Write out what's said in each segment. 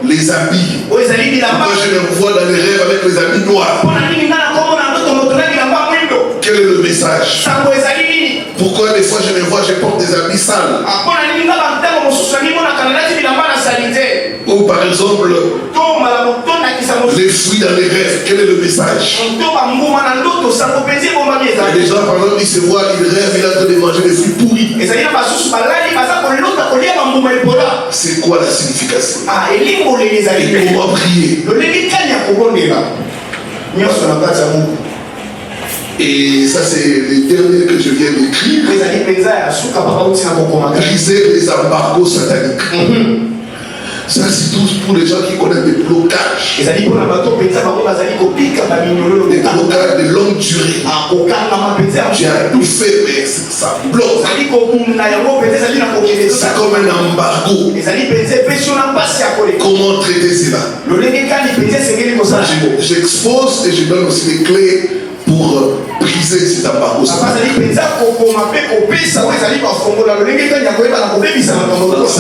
Les habits. Moi je me vois dans les rêves avec les habits noirs. Quel est le message? Pourquoi des fois je me vois, je porte des habits sales? Ou par exemple, les fruits dans les rêves, quel est le message? Les gens par exemple, ils se voient, ils rêvent, ils sont en train de manger des fruits pourris. C'est quoi la signification? Et comment prier? Et ça c'est les derniers que je viens d'écrire. Briser les embargos sataniques. Ça c'est tout pour les gens qui connaissent des blocages. Des blocages de longue durée. Tu as tout fait mais ça bloque. C'est comme un embargo. Comment traiter cela? J'expose et je donne aussi des clés pour briser cet embargo. C'est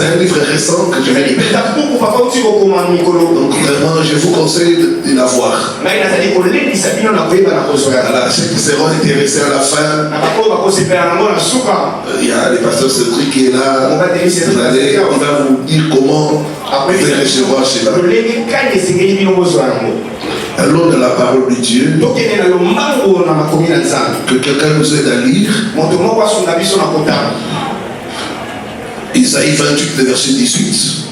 un livre récent que je vais lire. Donc vraiment, je vous conseille de l'avoir. Voilà, ceux qui seront intéressés à la fin, il y a le pasteur Cédric qui est là. Il va vous dire comment vous pouvez recevoir cela. Allons dans la parole de Dieu. Que quelqu'un nous aide à lire. Isaïe 28, le verset 18.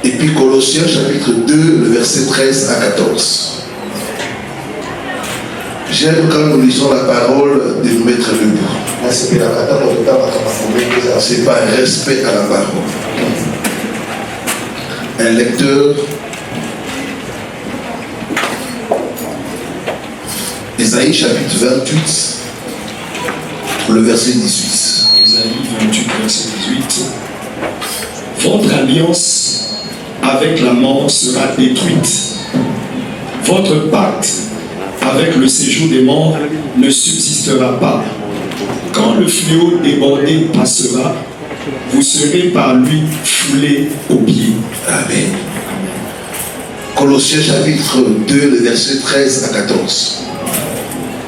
Et puis Colossiens chapitre 2, le verset 13 à 14. J'aime quand nous lisons la parole de nous mettre debout. C'est pas un respect à la parole. Un lecteur. Isaïe chapitre 28, le verset 18. Isaïe 28, verset 18. Votre alliance avec la mort sera détruite. Votre pacte avec le séjour des morts ne subsistera pas. Quand le fléau débordé passera, vous serez par lui foulés aux pieds. Amen. Colossiens chapitre 2, le verset 13 à 14.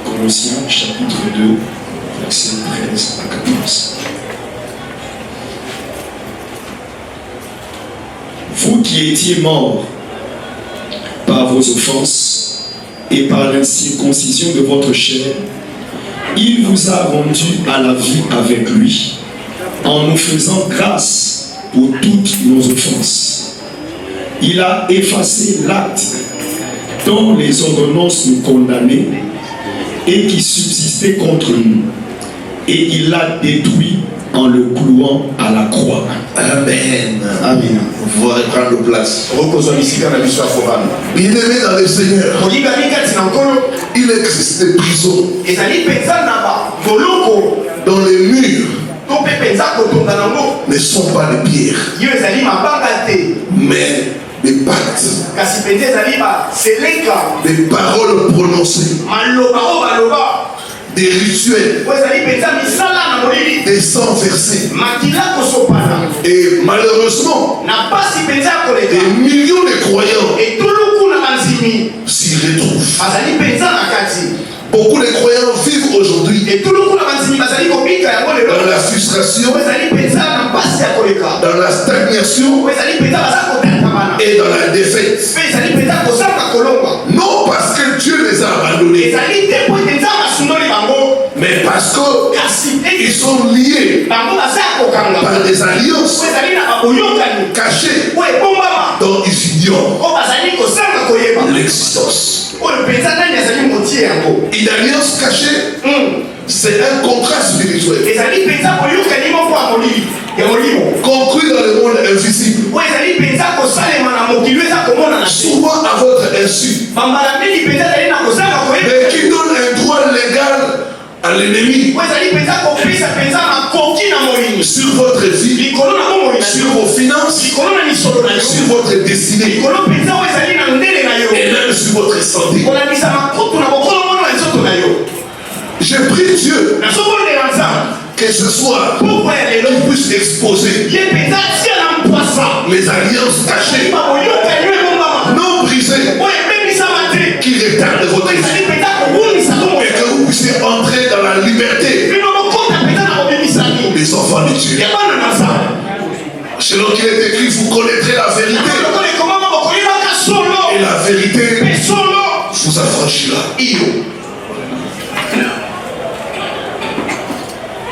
Colossiens chapitre 2, verset 13 à 14. Vous qui étiez morts par vos offenses et par l'incirconcision de votre chair, il vous a rendus à la vie avec lui, en nous faisant grâce pour toutes nos offenses. Il a effacé l'acte dont les ordonnances nous condamnaient et qui subsistait contre nous, et il l'a détruit en le clouant à la croix. Amen. Amen. Vous allez prendre place. Bien-aimé dans le Seigneur, il existe des prisons dont les murs ne sont pas de pierre, mais des pactes, des paroles prononcées, des rituels, des sangs versés. Et malheureusement, des millions de croyants s'y retrouvent. Beaucoup de croyants vivent aujourd'hui dans la frustration, dans la stagnation et dans la défaite. Non parce que Dieu les a abandonnés, mais parce qu'ils sont liés par des alliances cachées dont ils ignorent l'existence. Une alliance cachée, c'est un contrat spirituel conclu dans le monde invisible, souvent à votre insu, mais qui donne un droit légal à l'ennemi sur votre vie, sur vos finances, sur votre destinée et même sur votre santé. Je prie Dieu que ce soit qu'il puisse exposer Les alliances cachées, non brisées, qui retardent votre vie. Et que vous puissiez entrer dans la liberté. Les enfants de Dieu. Selon qu'il est écrit, vous connaîtrez la vérité. Et la vérité vous affranchira.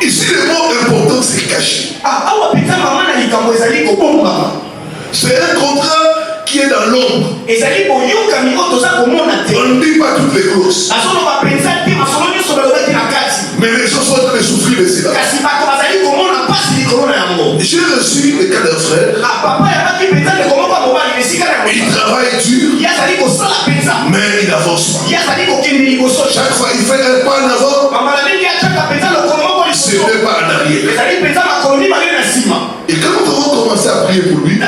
Ici, le mot important, c'est caché. C'est un contrat qui est dans l'ombre. On ne dit pas toutes les clauses. Mais les gens sont en train de souffrir de cela. J'ai reçu le cas d'un frère. Il travaille dur, mais il n'avance pas. Chaque fois il fait un pas en avant, ce n'est pas en arrière. Et quand nous avons commencé à prier pour lui,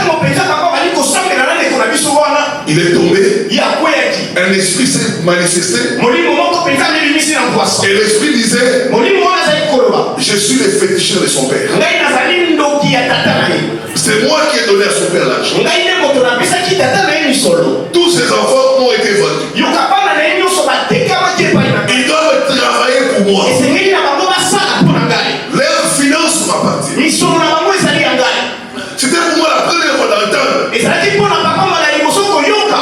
il est tombé. Un esprit s'est manifesté. Et l'esprit disait, je suis le féticheur de son père. C'est moi qui ai donné à son père l'argent. Tous ses enfants ont été vendus. Ils doivent travailler pour moi. Leurs finances m'appartiennent. C'était pour moi la première fois d'entendre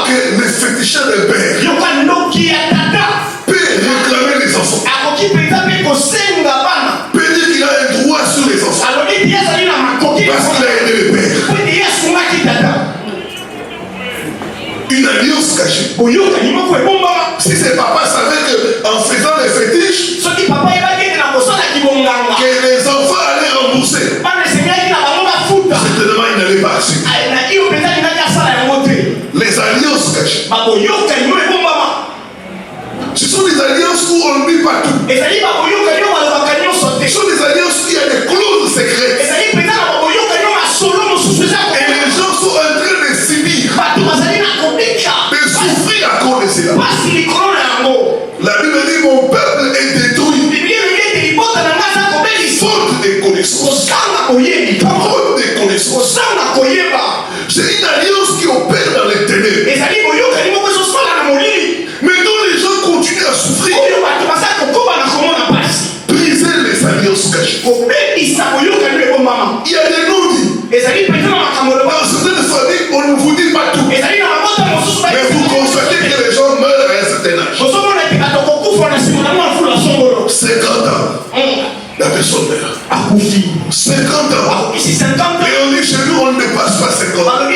que le féticheur de père peut réclamer les enfants. Peut dire qu'il a un droit sur les enfants. Parce qu'il a aidé le père. Une alliance cachée. Si ses papas savaient qu'en faisant les fétiches, que les enfants allaient rembourser, certainement ils n'allaient pas assumer. Les alliances cachées. Ce sont des alliances où on ne dit pas tout. Ce sont des alliances où il y a des clauses secrètes. Et les gens sont en train de subir, de souffrir à cause de cela. La Bible dit mon peuple est détruit. Faute de connaissances. Faute de connaissances. C'est une alliance qui opère dans les ténèbres. Mais dont les gens continuent à souffrir. Briser les alliances cachées. Il y a des non-dits. Dans certaines familles, on ne vous dit pas tout. Mais vous constatez que les gens meurent à un certain âge. 50 ans. La personne meurt. 50 ans. Et on dit chez nous, on ne dépasse pas 50 ans.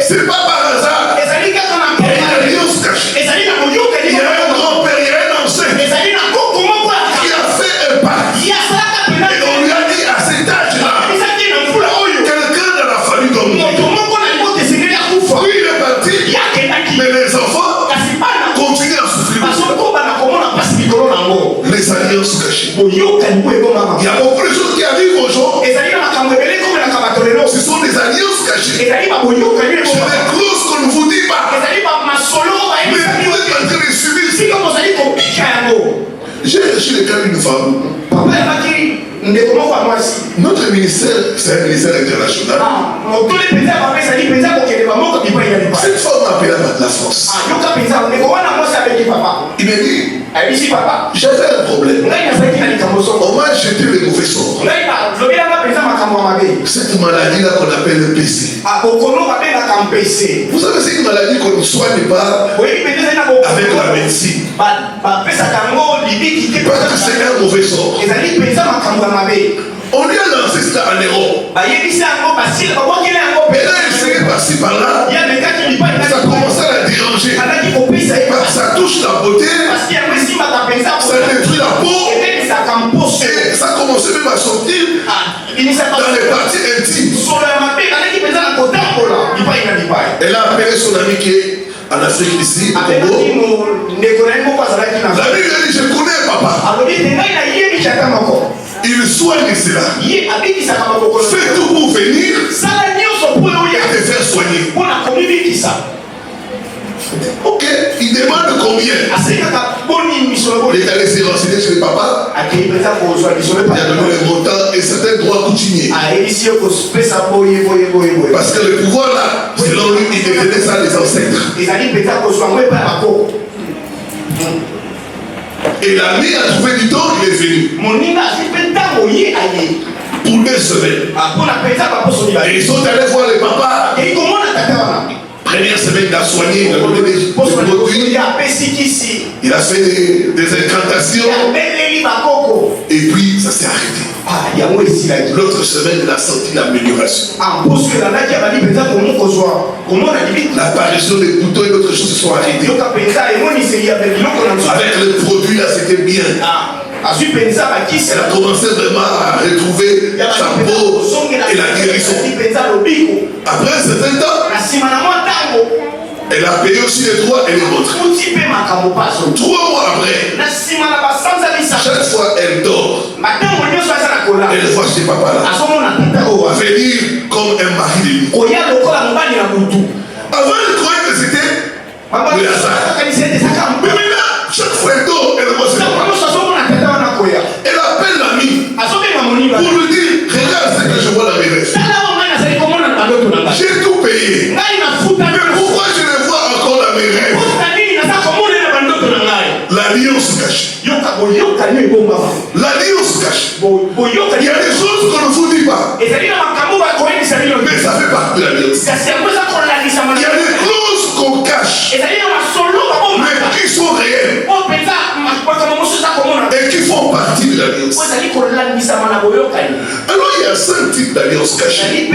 C'est pas par hasard. Il y a une alliance cachée. Il y a un grand-père, il y a un ancien qui a fait un pacte. Et on lui a dit à cet âge-là, quelqu'un dans la famille doit mourir. Oui, il est parti. Mais les enfants continuent à souffrir. Les alliances cachées. Il y a beaucoup de choses qui arrivent aux gens. Ce sont des alliances cachées. C'est des clauses qu'on ne vous dit pas. Mais vous êtes en train de subir. J'ai reçu le cas d'une femme. Notre ministère, c'est un ministère international. Cette femme m'a appelé la France. Il m'a dit, j'avais un problème. On m'a jeté le mauvais sort. Cette maladie-là qu'on appelle le PC. Vous savez, c'est une maladie qu'on ne soigne pas avec la médecine. Parce que c'est un mauvais sort. On lui a lancé cela en Europe. Elle a essayé par-ci par-là. Ça commence à la déranger. Ça touche la beauté. Ça détruit la peau. Et ça commence même à sortir dans les parties intimes. Elle a appelé son ami qui est en Afrique ici, au Congo. L'ami lui a dit, je connais papa. Il soigne cela. Fais tout pour venir et te faire soigner. Ok, il demande combien? il est allé se renseigner chez le papa. Il a donné le montant et certains droits coutumiers. Parce que le pouvoir là, selon lui, il détenait ça des ancêtres. Et l'ami a trouvé du temps, il est venu. Pour 2 semaines. Et ils sont allés voir le papa. Première semaine, il a soigné, il a donné des produits. Il a fait des incantations. Et puis, ça s'est arrêté. L'autre semaine, il a senti l'amélioration. L'apparition des boutons et d'autres choses se sont arrêtées. Avec le produit, là, c'était bien. Elle a commencé vraiment à retrouver sa peau et la guérison. Après un certain temps, elle a payé aussi les droits et les autres. 3 mois après, chaque fois elle dort, elle voit chez papa là venir comme un mari de lui. Avant elle croyait que c'était le hasard. Mais maintenant, chaque fois elle dort, elle voit chez papa. Elle appelle l'ami pour lui dire, regarde ce que je vois dans mes rêves. J'ai tout payé. Mais pourquoi je le vois encore dans mes rêves? L'alliance cachée. L'alliance cachée. Il y a des choses qu'on ne vous dit pas. Mais ça fait partie de l'alliance. Il y a des clauses qu'on cache. Mais qui sont réelles. Et qui font partie de l'alliance. Alors il y a 5 types d'alliances cachées.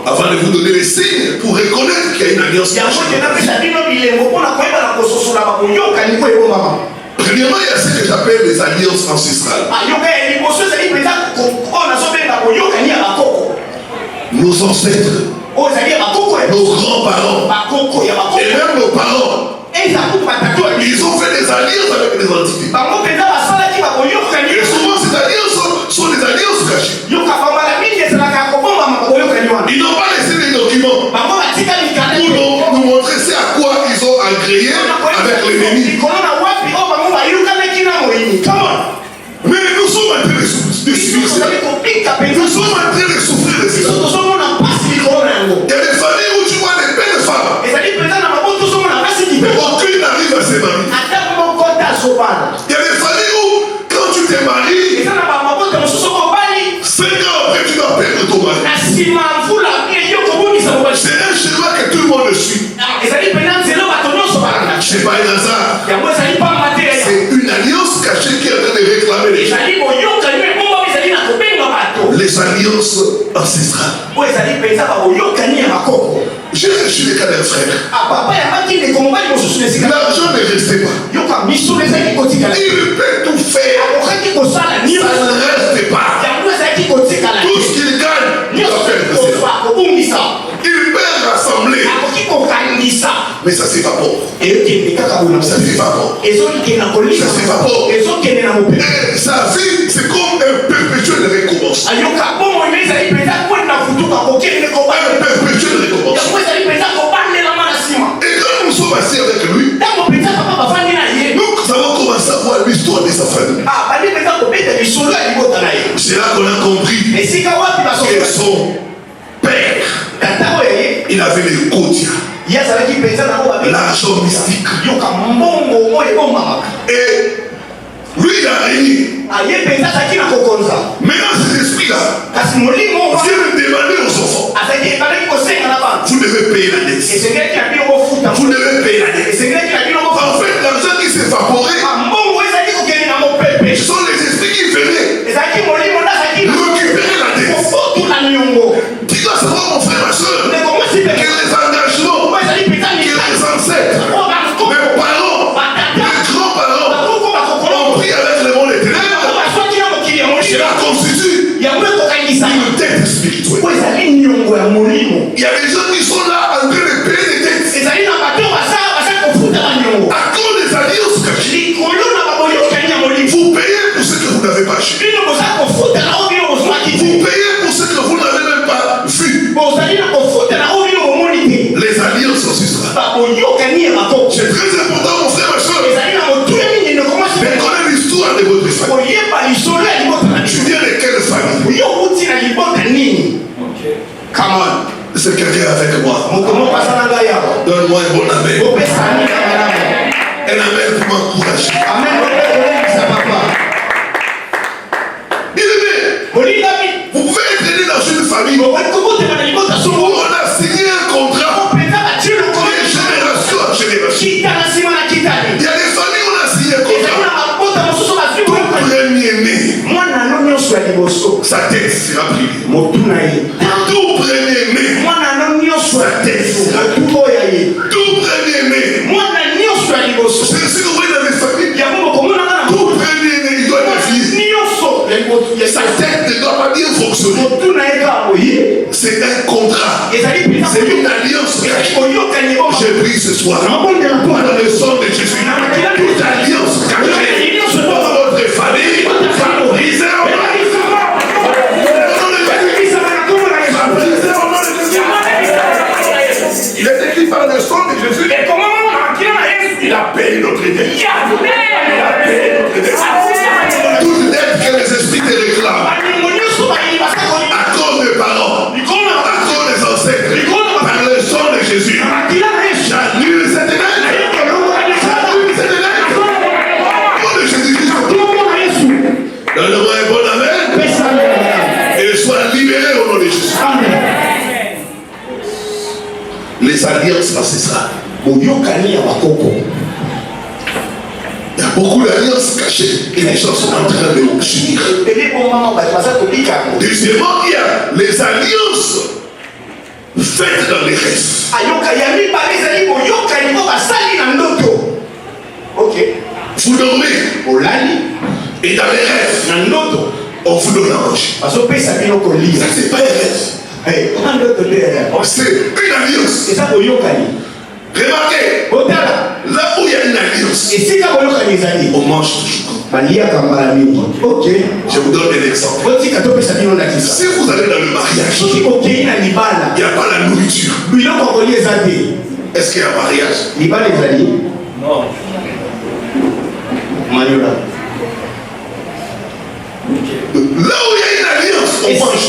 Avant de vous donner les signes pour reconnaître qu'il y a une alliance cachée. Premièrement, il y a ce que j'appelle les alliances ancestrales. Nos ancêtres, nos grands-parents et même nos parents, ils ont fait des alliances avec les entités. Et souvent ces alliances sont des alliances cachées. Ils n'ont pas laissé des documents pour nous montrer c'est à quoi ils ont agréé avec l'ennemi. Mais nous sommes en train de subir ça. Nous sommes en train de souffrir de ça. Il y a des familles où tu vois des belles femmes. Mais aucune n'arrive à se marier. Il y a des familles où quand tu t'es marié, 5 ans après tu dois perdre ton mari. C'est un schéma que tout le monde suit. C'est pas un hasard. C'est une alliance cachée qui est en train de réclamer les gens. Les alliances ancestrales. J'ai reçu les cas d'un frère. L'argent ne restait pas. Il peut tout faire. Ça ne reste pas. Tout ce qu'il gagne, il doit faire rester. Il peut rassembler. Mais ça s'évapore. Ça s'évapore. Ça s'évapore. Et sa vie, c'est comme un perpétuel récompense. Un perpétuel récompense. Et quand nous sommes assis avec lui, nous avons commencé à voir l'histoire de sa famille. C'est là qu'on a compris que son père, il avait les côtiers. L'argent mystique. Et lui, il a régné. Maintenant, cet esprit-là, vient de demander aux enfants, vous devez payer la dette. Vous devez payer la dette. En fait, l'argent qui s'est évaporé, ce sont les esprits qui venaient récupérer la dette. Tu dois savoir, mon frère, ma soeur, que les engagements, que les ancêtres, mes parents, mes grands-parents ont pris avec le monde éternel, cela constitue une dette spirituelle. Il y a des gens qui sont là en train de payer des dettes à cause des alliances cachées. Vous payez pour ce que vous n'avez pas acheté. Vous payez pour ce que vous n'avez même pas vu. Les alliances ancestrales. C'est très important, mon frère, ma soeur. C'est quelqu'un avec moi. Donne-moi un bon amen. Un amen pour m'encourager. Vous pouvez être aidé dans une famille où on a signé un contrat de génération en génération. Il y a des familles où on a signé un contrat. Tout premier-né, sa tête sera privée. Tout premier-né, sa tête sera privée. Tout premier-né. Si vous voyez dans les familles, tout premier-né, il doit défier. Sa tête ne doit pas bien fonctionner. C'est un contrat. C'est une alliance. J'ai pris ce soir par le sang de Jésus. Toute alliance cachée dans votre famille va briser en il est écrit par le sang de Jésus. Il a payé notre dette. Il a payé notre dette. Toute dette que les esprits te réclament. À cause des parents. À cause des ancêtres. Par le sang de Jésus. J'annule cette dette. J'annule cette dette. Au nom de Jésus-Christ. Donne-moi un bon amen. Et sois libéré au nom de Jésus. Les alliances, là, c'est ça. Il y a beaucoup d'alliances cachées et les gens sont en train de s'unir. Deuxièmement, il y a les alliances faites dans les rêves. Vous dormez et dans les rêves, on vous donne à manger. Ça, c'est pas un rêve. C'est une alliance. Remarquez, là où il y a une alliance, on mange toujours. Je vous donne un exemple. Si vous allez dans le mariage, il n'y a pas la nourriture. Est-ce qu'il y a un mariage? Non. Là où il y a une alliance, on mange.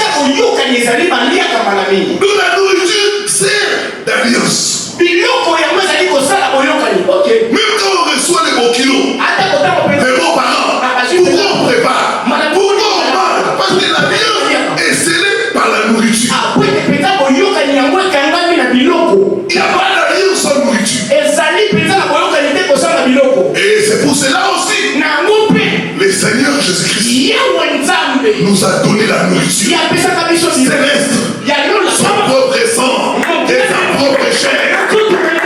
Donc la nourriture sert d'alliance. Même quand on reçoit les bons kilos, les bons parents, pourquoi on prépare? Pourquoi on mange? Parce que l'alliance est scellée par la nourriture. Il n'y a pas d'alliance sans nourriture. Et c'est pour cela aussi le Seigneur Jésus-Christ nous a donné la nourriture céleste, son propre sang et sa propre chair.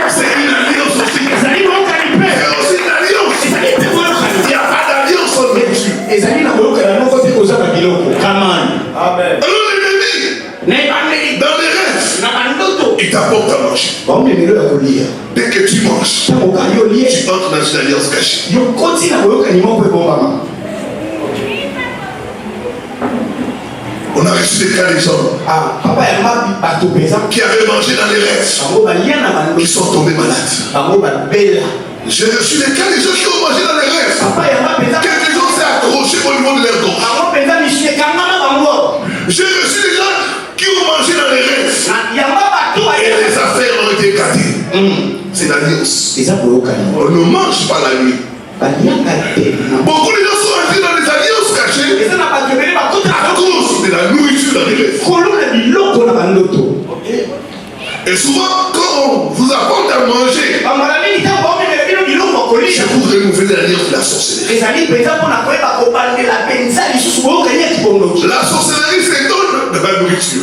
C'est une alliance aussi. C'est aussi une alliance. Il n'y a pas d'alliance sans nourriture. Amen. Alors l'ennemi, dans les rêves, il t'apporte à manger. Dès que tu manges, tu entres dans une alliance cachée. On a reçu des cas des gens qui avaient mangé dans les rêves, qui sont tombés malades. J'ai reçu des cas des gens qui ont mangé dans les rêves. Quelque chose s'est accroché au niveau de leur gorge. J'ai reçu des gens qui ont mangé dans les rêves et les affaires ont été gâtées. C'est l'alliance. On ne mange pas la nuit. Beaucoup de gens sont entrés dans des alliances cachées à cause de la nourriture dans les rêves. Et souvent, quand on vous apporte à manger, c'est pour renouveler l'alliance de la sorcellerie. La sorcellerie s'étonne de la nourriture.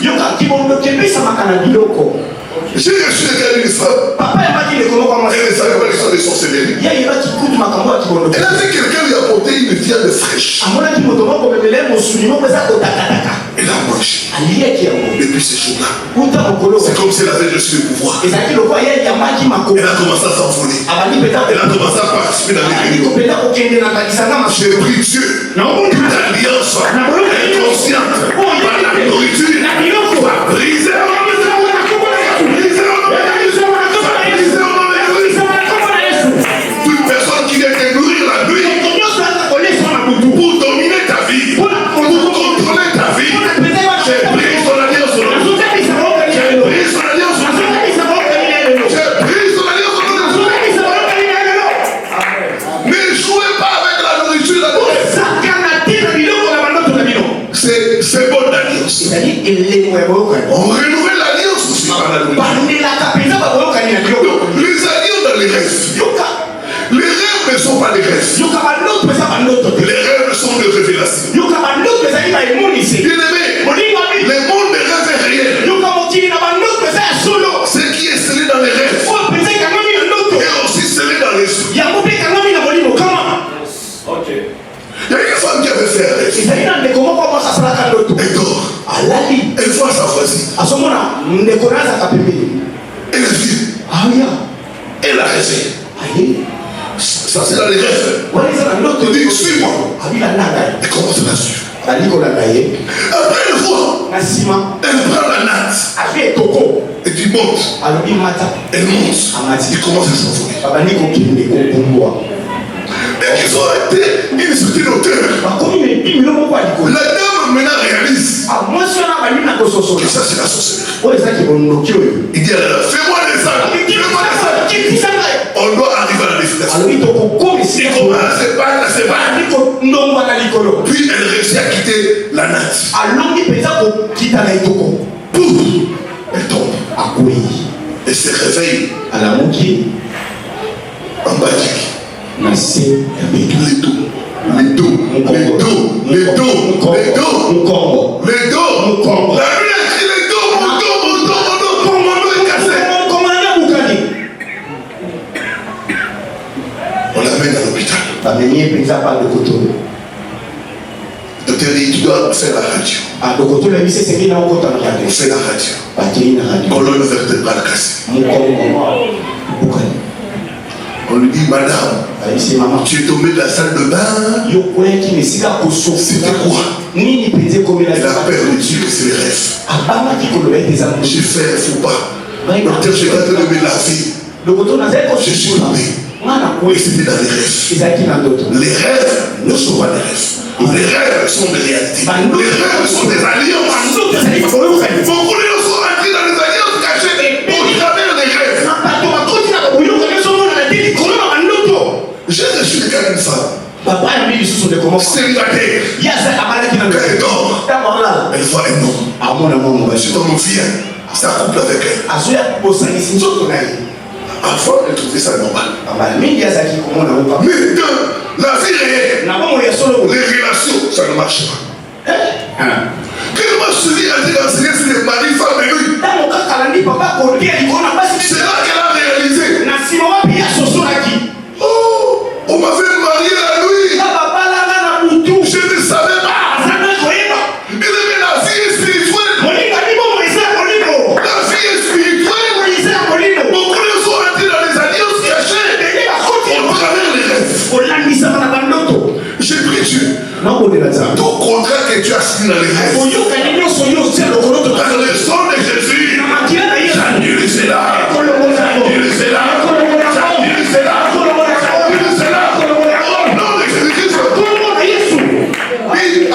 J'ai reçu les gars d'une femme. Elle ne savait pas l'histoire de sorcellerie. Elle a dit que quelqu'un lui a apporté une viande fraîche. Elle a mangé. Depuis ce jour-là, c'est comme si elle avait reçu le pouvoir. Elle a commencé à s'envoler. Elle a commencé à participer dans les réunions. J'ai pris Dieu. Toute alliance inconsciente par la nourriture va briser. Toute personne qui vient te nourrir la nuit pour dominer ta vie, pour contrôler ta vie, j'ai pris son alliance. J'ai pris son symbole d'alliance. On renouvelle l'alliance aussi par la lumière. Les alliances dans les rêves. Les rêves ne sont pas des rêves. Les rêves sont des révélations. Bien-aimé, le monde des rêves est réel. Ce qui est scellé dans les rêves est aussi scellé dans l'esprit. Il y a une femme qui avait fait un rêve. Elle dort. Elle voit sa voisine. Elle vit. Elle a rêvé. Ça c'est dans les rêves. Elle dit suis-moi. Elle commence à la suivre. Après elle voit. Elle prend la natte. Et tu montes. Elle monte. Il commence à s'envoler. Mais ils ont été une certaine hauteur. La dame maintenant réalise que ça c'est la sorcellerie. Il dit fais-moi des actes. On doit arriver à la définition. Il commence à se battre. Puis elle réussit à quitter la natte. Pouf, elle tombe. Elle se réveille en bas du lit. Les dos. La nuit a écrit les dos, mon dos est cassé. On l'amène à l'hôpital. Le docteur dit tu dois faire la radio. On fait la radio. Colonne vertébrale cassée. On lui dit madame, tu es tombée de la salle de bain. C'était quoi? Elle a perdu que c'est les rêves. J'ai fait un faux pas. Docteur, j'ai pas de me laver. Je suis tombé. Et c'était dans les rêves. Les rêves ne sont pas des rêves. Les rêves sont des réalités. Les rêves sont des alliances. Beaucoup de gens sont rentrés dans les alliances cachées au travers des rêves. J'ai reçu le cas d'une femme. Célibataire. Quand elle dort, elle voit un homme. Cet homme vient, ça couple avec elle. Avant, elle trouvait ça normal. Mais dans la vie réelle, les relations, ça ne marche pas. Quand je dis à dire enseigner sur les maris, femmes et lui, c'est là qu'elle a réalisé. Oh, on m'avait marié à lui. Je ne savais pas. Il aimait la vie spirituelle. La vie spirituelle. Beaucoup de gens sont entrés dans les alliances cachées au travers des rêves. J'ai pris Dieu. Tout contrat que tu as signé dans les rêves, par le sang de Jésus, j'annule cela. J'annule cela. J'annule cela.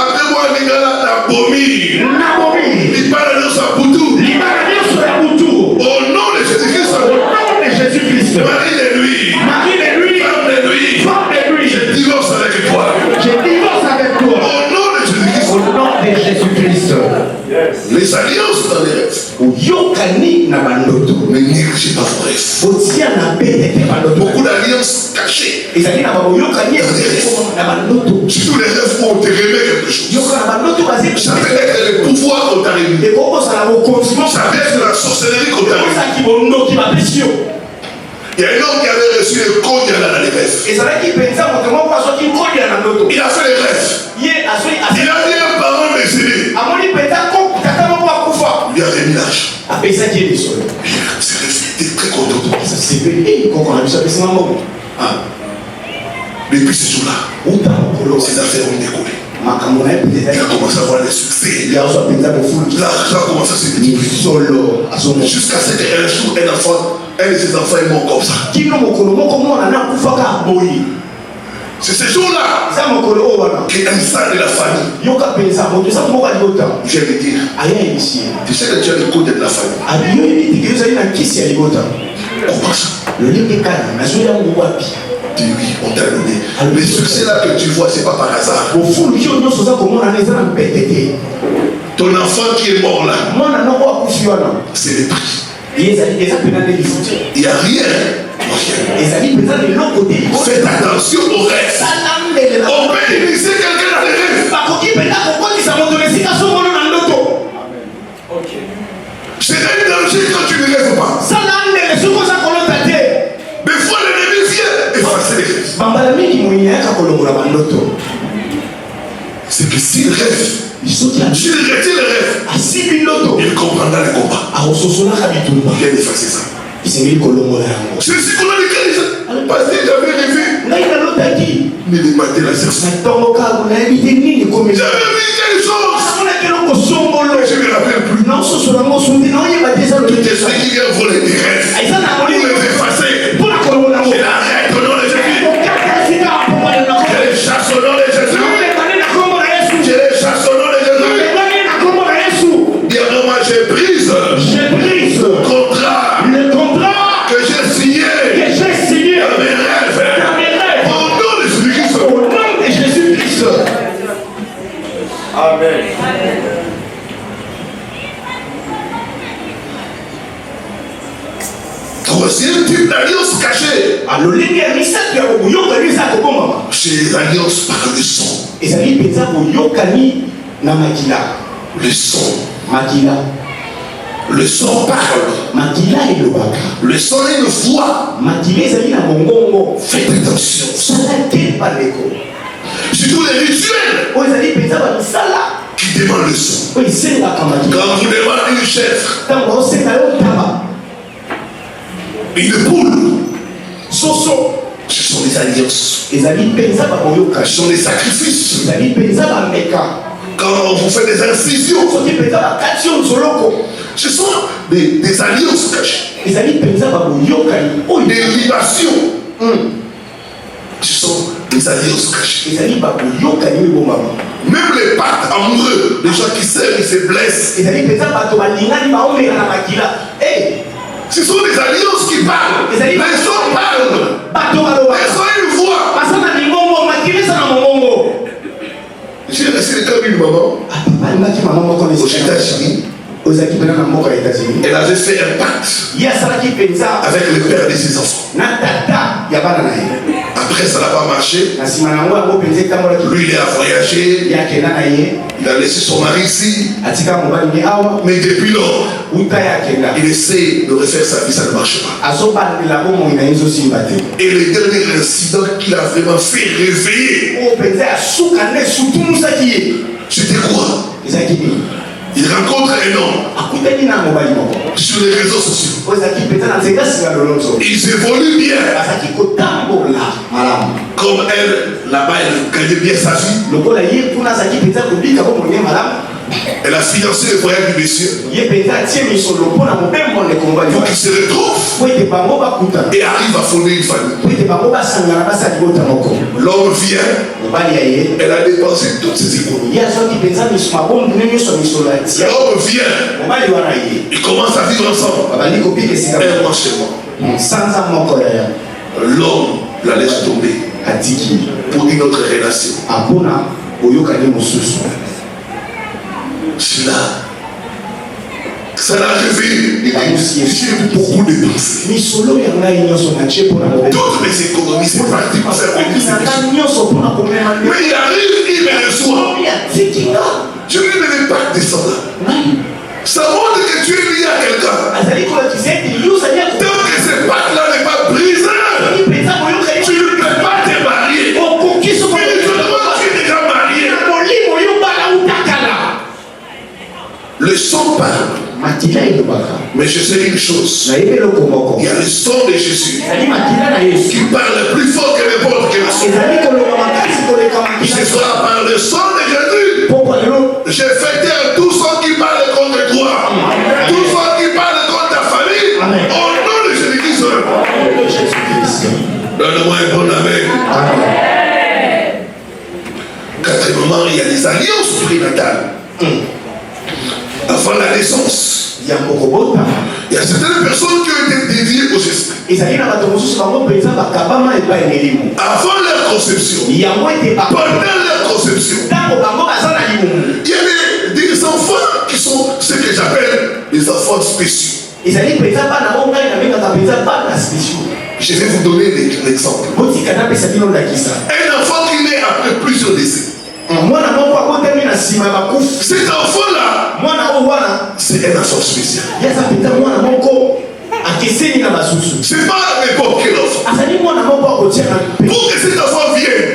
Appelle-moi Ningala Nabomi. Il parle de sa boutou. Au nom de Jésus-Christ. Marie de lui. Femme de lui. Je divorce avec toi. Au nom de Jésus-Christ. Les alliances dans les rêves. Mais négligez pas vos rêves. Beaucoup d'alliances cachées. Surtout les rêves où on te remet quelque chose. Ça peut être le pouvoir qu'on t'a remis. Ça peut être la sorcellerie qu'on t'a remis. Il y a un homme qui avait reçu le code dans les rêves. Il a fait les rêves. Il a dit un parent décédé. Il lui a remis l'argent. C'est reflété très content. Depuis ce jour-là, ses affaires ont décollé. Il a commencé à avoir le succès. L'argent commence à se multiplier. Jusqu'à ce qu'un jour, un de ses enfants est mort comme ça. C'est ce jour-là qu'un sang de la famille vient de dire tu sais que tu as le code de la famille. Comment ça? Oui, on t'a donné. Le succès là que tu vois, c'est pas par hasard. Ton enfant qui est mort là, c'est le prix. Il n'y a rien. Faites attention au rêve. On peut initier quelqu'un dans les rêves. C'est un danger quand tu ne rêves pas. Des fois l'ennemi vient effacer les rêves. C'est que s'il rêve, s'il retire le rêve, il comprendra le combat. Il vient d'effacer ça. C'est ce qu'on a dit. Parce que j'avais rêvé. Mais de mater la serce. J'avais vu quelque chose. Je ne me rappelle plus. Tout esprit qui vient voler des rêves. Pour les effacer. Je l'arrête au nom de Jésus. Je les chasse au nom de Jésus. Je les chasse au nom de Jésus. Dernièrement, j'ai prise. Le contrat que j'ai signé. Dans mes rêves. Au nom de Jésus-Christ. Amen. Troisième type d'alliance cachée. C'est l'alliance par le son. Le son. Le son parle. Le son est une voix. Faites attention. Surtout les rituels qui demandent le son. Quand vous demandez une chèvre, une poule, ce sont des alliances. Ce sont des sacrifices. Quand vous faites des incisions, ce sont des alliances cachées. Des libations. Ce sont des alliances cachées. Même les pactes amoureux, les gens qui s'aiment, ils se blessent. Ce sont des alliances qui parlent. Les gens parlent. Elles ont une voix. J'ai resté comme une maman aux États-Unis. Elle avait fait un pacte avec le père de ses enfants. Après, ça n'a pas marché. Lui, il a voyagé. Il a laissé son mari ici. Mais depuis lors, il essaie de refaire sa vie, ça ne marche pas. Et le dernier incident qu'il a vraiment fait réveiller, c'était quoi? Il rencontre un homme sur les réseaux sociaux. Ils évoluent bien. Comme elle, là-bas, elle gagnait bien sa vie. Elle a financé le voyage du monsieur. Pour qu'il se retrouve et arrive à fonder une famille. L'homme vient. Elle a dépensé toutes ses économies. L'homme vient. Ils commencent à vivre ensemble. Un mois chez moi. L'homme la laisse tomber pour une autre relation. Cela, ça l'a réveillé. J'ai beaucoup dépensé. Toutes mes économies, c'est parti pour faire mais il arrive, il me reçoit. Je lui ne vais pas descendre. Ça montre que tu es lié à quelqu'un. Tant que ce pacte-là n'est pas brisé, tu ne peux pas te marier. Tu es déjà marié. Le son parle. Mais je sais une chose. Il y a le son de Jésus qui parle plus fort que n'importe quel son. Ce sera par le son de Jésus. Je fais taire tout son qui parle contre toi. Tout son qui parle contre ta famille. Au nom de Jésus-Christ. Donne-moi un bon amen. Quatrièmement, il y a des alliances prénatales. Avant la naissance, il y a certaines personnes qui ont été dédiées aux esprits. Avant leur conception, pendant leur conception, il y a des enfants enfants qui sont ce que j'appelle les enfants spéciaux. Je vais vous donner l'exemple. Un enfant qui naît après plusieurs décès. Cet enfant-là, c'est un enfant spécial. C'est pas n'importe quel enfant. Pour que cet enfant vienne,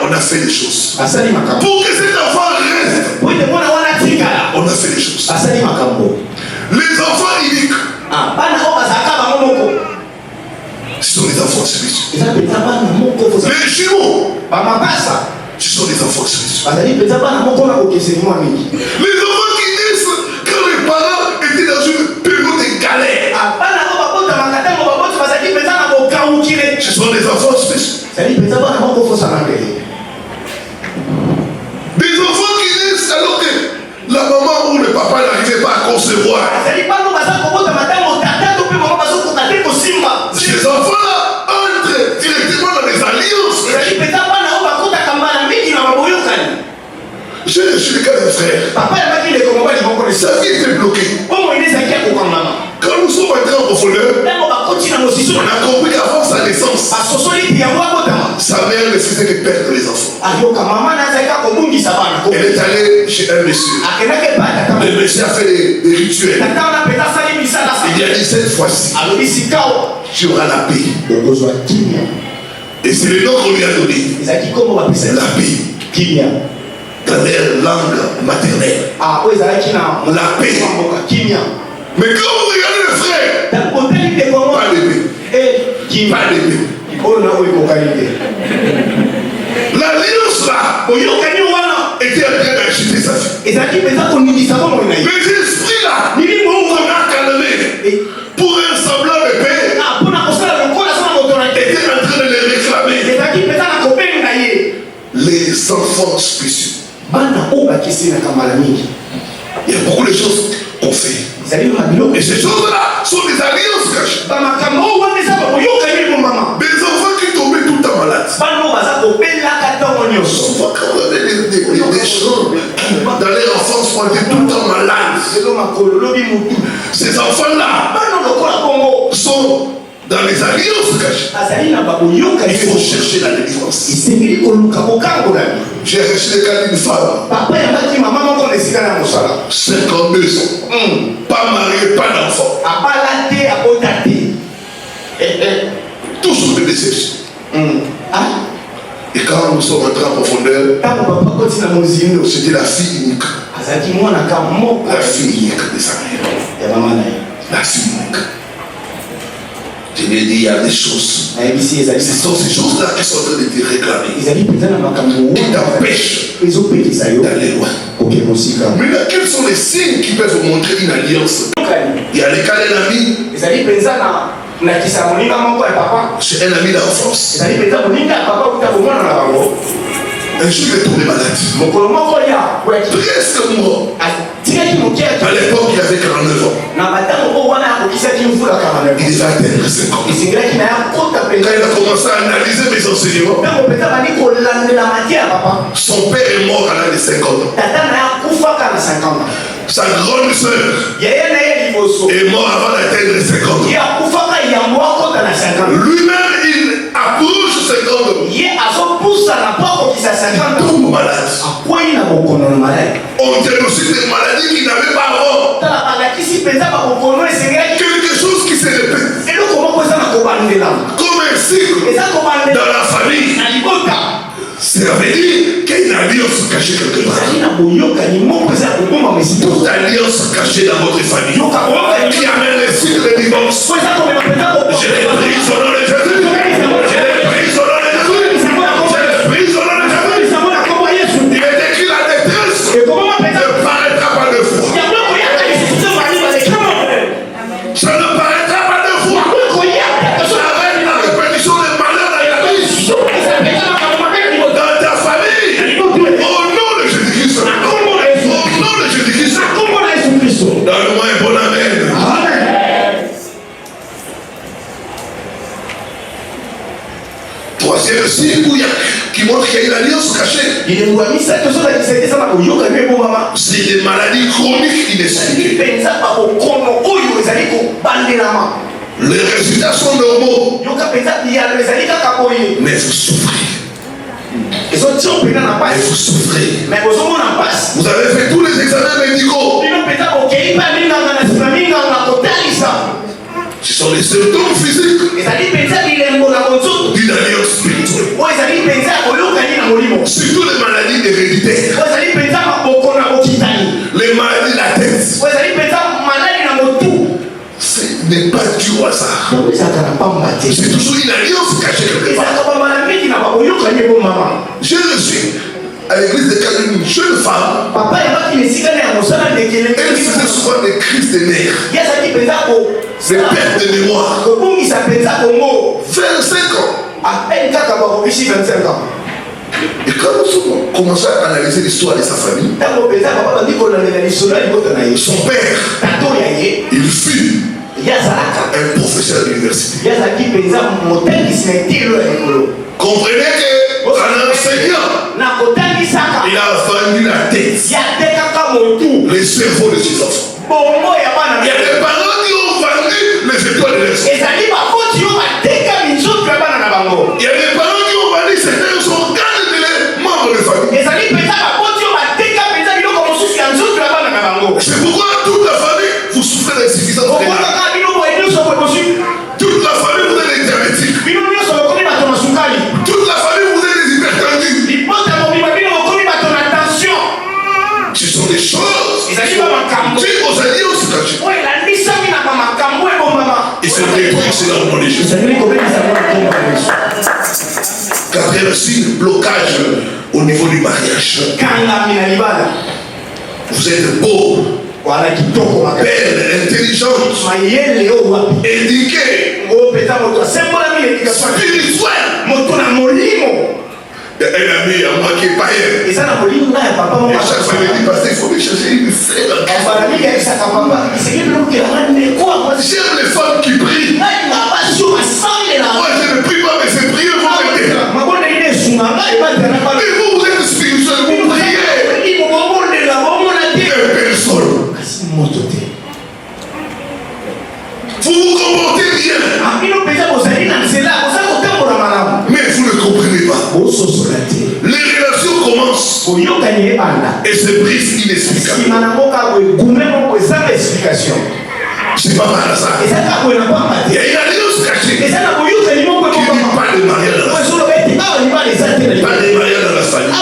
on a fait des choses. Pour que cet enfant reste, on a fait des choses. Les enfants uniques, ce sont les enfants spéciaux. Les jumeaux, ce sont les enfants spéciaux. Les enfants qui naissent quand les parents étaient dans une période de galère, ce sont des enfants spéciaux. Des enfants qui naissent alors que la maman ou le papa n'arrivait pas à concevoir. Ces enfants-là entrent directement dans les alliances. J'ai reçu le cas d'un frère. Sa vie était bloquée. Quand nous sommes entrés en profondeur, on a compris qu'avant sa naissance, sa mère ne faisait que perdre les enfants. Elle est allée chez un monsieur. Le monsieur a fait des rituels. Il a dit cette fois-ci, tu auras la paix. Et c'est le nom qu'on lui a donné. La paix. Dans leur langue maternelle. La paix. Mais quand vous regardez le frère, pas d'épée. Pas d'épée. L'alliance là était en train d'agiter sa vie. Mais l'esprit là, on a calmé pour un semblant de paix, était en train de les réclamer. Les enfants spéciaux. Il y a beaucoup de choses qu'on fait. Et ces choses-là sont des alliances cachées. Des enfants qui tombaient tout le temps malades. Souvent quand vous avez des gens dans leur enfance qui ont été tout le temps malades, ces enfants-là sont dans les alliances cachées. Il faut chercher la délivrance. J'ai reçu le cas d'une femme. 52 ans. Pas mariée, pas d'enfant. Tous sont des déceptions. Et quand nous sommes entrés en profondeur, c'était la fille unique. La fille unique de sa mère. La fille unique. Je lui ai dit, il y a des choses. Ce sont ces choses-là qui sont en train de te réclamer. Qui t'empêchent d'aller loin. Maintenant, quels sont les signes qui peuvent vous montrer une alliance? Il y a les cas d'un ami. C'est un ami d'enfance. Un jour, il est tombé malade. Presque mort. À l'époque, il avait 49 ans. Il devait atteindre 50 ans. Quand il a commencé à analyser mes enseignements, son père est mort à l'âge de 50 ans. Sa grande sœur est morte avant d'atteindre 50 ans. Lui-même, il approche 50 ans. Il tombe malade. On diagnostique des maladies qu'il n'avait pas avant. Quelque chose qui se répète. Comme un cycle dans la famille. Ça veut dire qu'il y a une alliance cachée quelque part. Toute alliance cachée dans votre famille qui amène les cycles de divorce. Je les brise au nom de Jésus. Je les brise au nom de Jésus. Je les brise au nom de Jésus. Il est écrit la détresse ne paraîtra pas deux fois. Ça ne paraîtra pas deux fois. Ça va être la répétition des malheurs dans la vie. Dans ta famille. Au nom de Jésus-Christ. Au nom de Jésus-Christ. Donne-moi un bon amen. Troisième signe qui montre qu'il y a une alliance cachée. C'est des maladies chroniques inexpliquées. Les résultats sont normaux, mais vous souffrez. Et vous souffrez. Vous avez fait tous les examens médicaux. Ce sont les symptômes physiques d'une alliance spirituelle. Surtout les maladies héréditaires, les maladies latentes. Ce n'est pas dû au hasard. C'est toujours une alliance cachée quelque part. J'ai reçu à l'église de Caline une jeune femme. Elle faisait souvent des crises de nerfs, des pertes de mémoire. 25 ans. Et quand nous avons commencé à analyser l'histoire de sa famille, son père, il fut un professeur d'université. Comprenez qu'en enseignant, il a vendu la tête, les cerveaux de ses enfants. Il y a des parents qui ont vendu les étoiles de leurs enfants. Il y a des parents qui ont vendu certains organes de leurs membres de famille. C'est pourquoi toute la famille, vous souffrez d'insuffisance rénale. Toute la famille, vous êtes des diabétiques. Toute la famille, vous êtes des hypertendus. Ce sont des choses qui sont dues aux alliances cachées. Et c'est détruit, c'est dans le nom de Jésus. Quatrième signe, blocage au niveau du mariage. Vous êtes beau, belle, intelligente, éduquée, spirituelle. Il y a un ami à moi qui est païen. Et chaque fois, il dit, pasteur, il faut me chercher une sœur. J'aime les femmes qui prient. Moi, je ne prie pas, mais c'est prier, vous m'aidez. Et vous, vous êtes spirituel, vous priez. Personne. Vous vous comportez bien, mais vous ne comprenez pas. Les relations commencent et se brisent inexplicablement. C'est pas mal ça. Il y a une alliance cachée qui ne dit pas de mariage dans la famille. Pas de mariage dans la famille.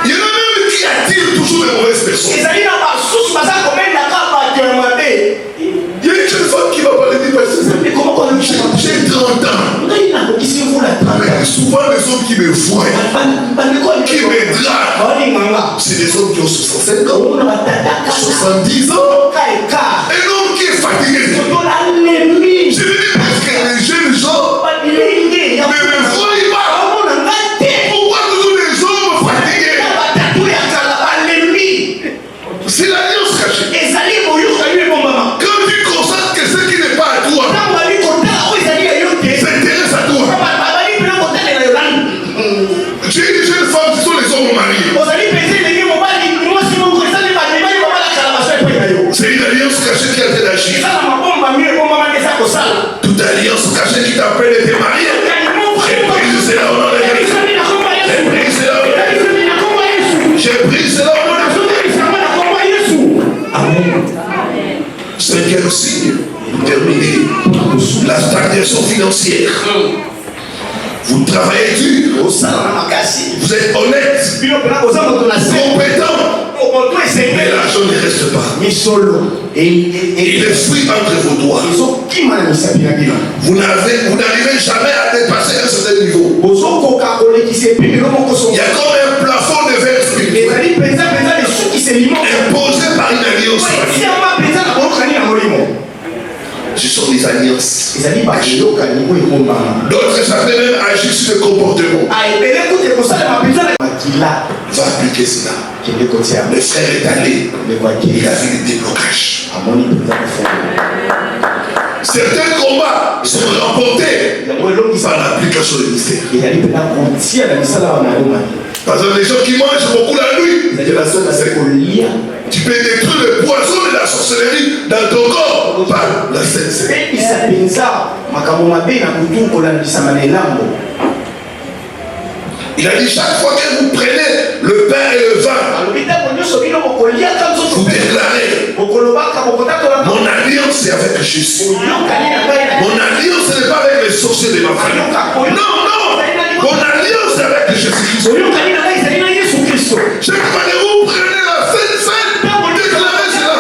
Il y en a même qui attirent toujours les mauvaises personnes. Il y a une jeune femme qui va parler du passé. J'ai 30 ans. Mais souvent les hommes qui me voient, qui me draguent, c'est des hommes qui ont 65 ans, 70 ans. Un homme qui est fatigué. Je me dis parce que les jeunes gens ne me voient pas. Pourquoi toujours les hommes fatigués? C'est l'alliance cachée. Quand tu constates que ce qui n'est pas à toi s'intéresse à toi. J'ai une jeune femme, ce sont les hommes mariés. C'est une alliance cachée qui a été d'agir. Toute alliance cachée qui t'appelle et t'es marié. J'ai pris cela au nom de Jésus. J'ai pris cela au nom de Jésus. Amen. Cinquième signe, terminé. La stagnation financière. Vous travaillez dur. Vous êtes honnête. Compétent. Mais l'argent ne reste pas. Il est fouillé entre vos doigts. Vous n'arrivez jamais à dépasser un certain niveau. Il y a comme un plafond de verre spirituel imposé par une alliance. Ce sont des alliances. D'autres savaient même agir sur le comportement. Va appliquer cela. Le frère est allé. Il a vu le déblocage. certains combats sont remportés par l'application du mystère. Parce que les gens qui mangent beaucoup la nuit, tu peux détruire le poison et la sorcellerie dans ton corps par la Sainte. Il a dit chaque fois que vous prenez le pain et le vin, vous déclarez mon alliance est avec Jésus. Mon alliance n'est pas avec les sorciers de ma famille. Non, mon alliance est avec Jésus-Christ. Chaque fois que vous prenez la Sainte, vous déclarez cela.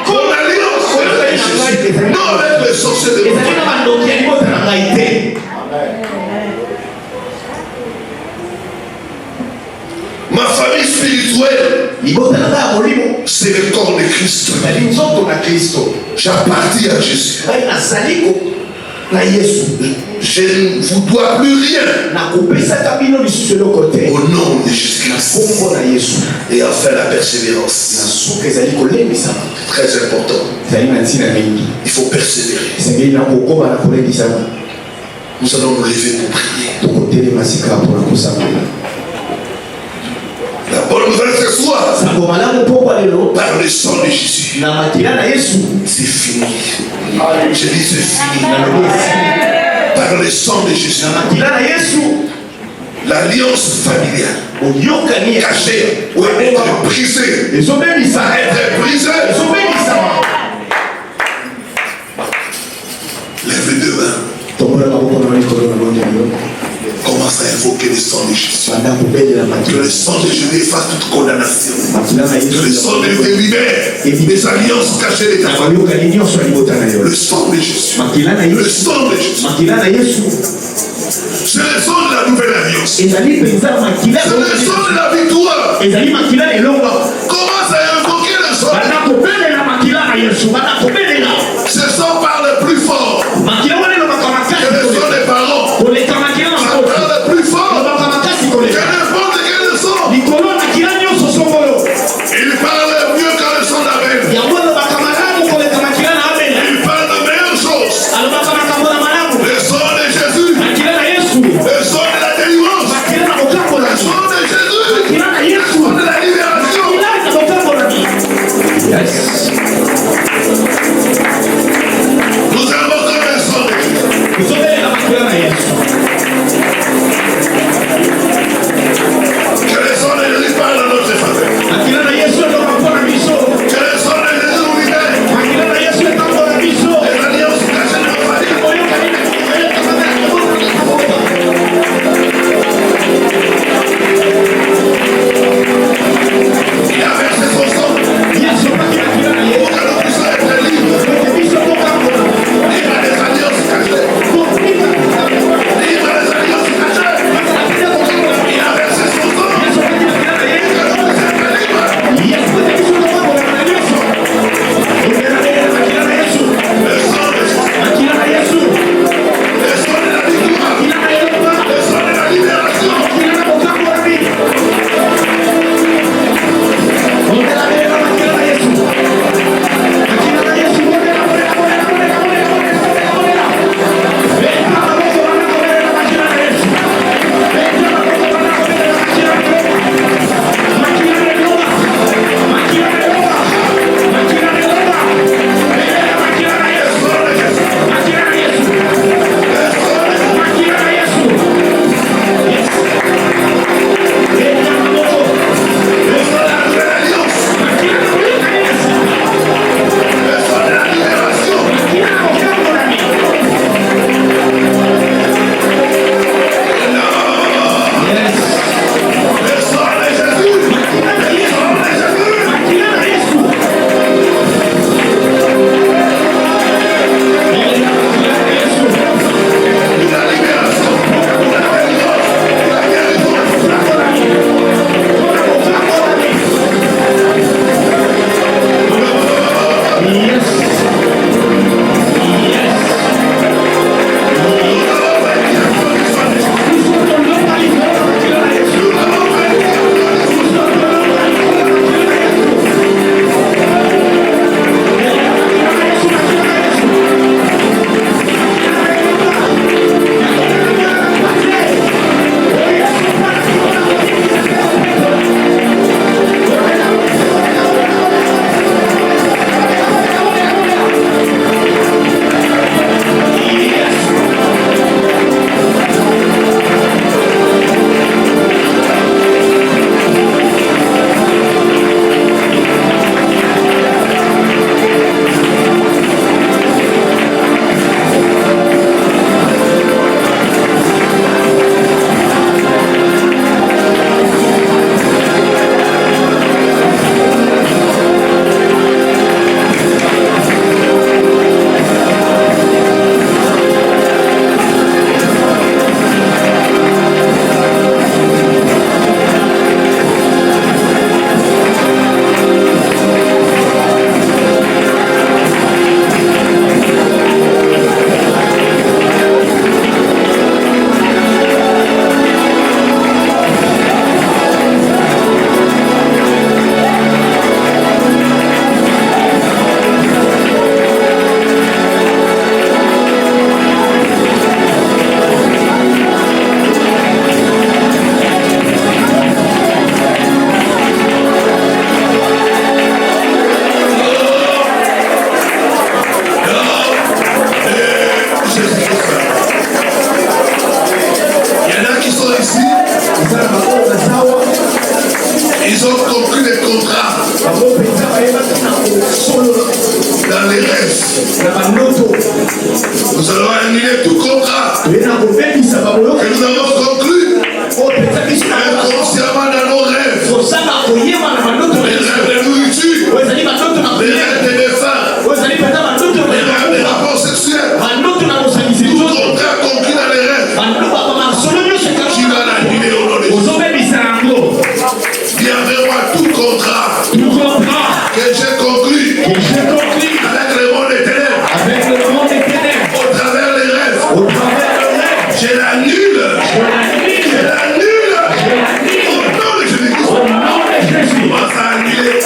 Mon alliance est avec Jésus. Non avec les sorciers de ma famille. Ma famille spirituelle, c'est le corps de Christ. J'appartiens à Jésus. Je ne vous dois plus rien. Au nom de Jésus-Christ. Et enfin la persévérance. Très important. Il faut persévérer. Nous allons nous lever pour prier. La bonne nouvelle ce soir, par le sang de Jésus, c'est fini. Je dis c'est fini. Par le sang de Jésus, l'alliance familiale cachée va être brisée. Va être brisée. Lève les deux mains. Commence à invoquer le sang de Jésus. Que le sang de Jésus efface toute condamnation. Que le sang de Jésus libère des alliances cachées de ta famille. Le sang de Jésus. Le sang de Jésus. C'est le sang de la nouvelle alliance. C'est le sang de la victoire. Commence à invoquer le sang. Ce sang parle plus fort que le sang des parents. Il parle mieux que le sang d'Abel. Il parle de meilleures choses. Le sang de Jésus. Le sang de la délivrance. Le sang de Jésus. Le sang de la libération. Nous invoquons le sang de Jésus. Que le sang de Jésus parle dans notre faveur. Nous allons annuler tout contrat que nous avons conclu inconsciemment dans nos rêves. Les rêves de nourriture, les rêves de dessin, les rêves de rapports sexuels. Tout contrat conclu dans les rêves. Tu vas l'annuler au nom de Jésus. Viens vers moi tout contrat que j'ai conclu avec le monde des ténèbres. Au travers des rêves. Je l'annule. Au nom de Jésus-Christ. Commence à annuler.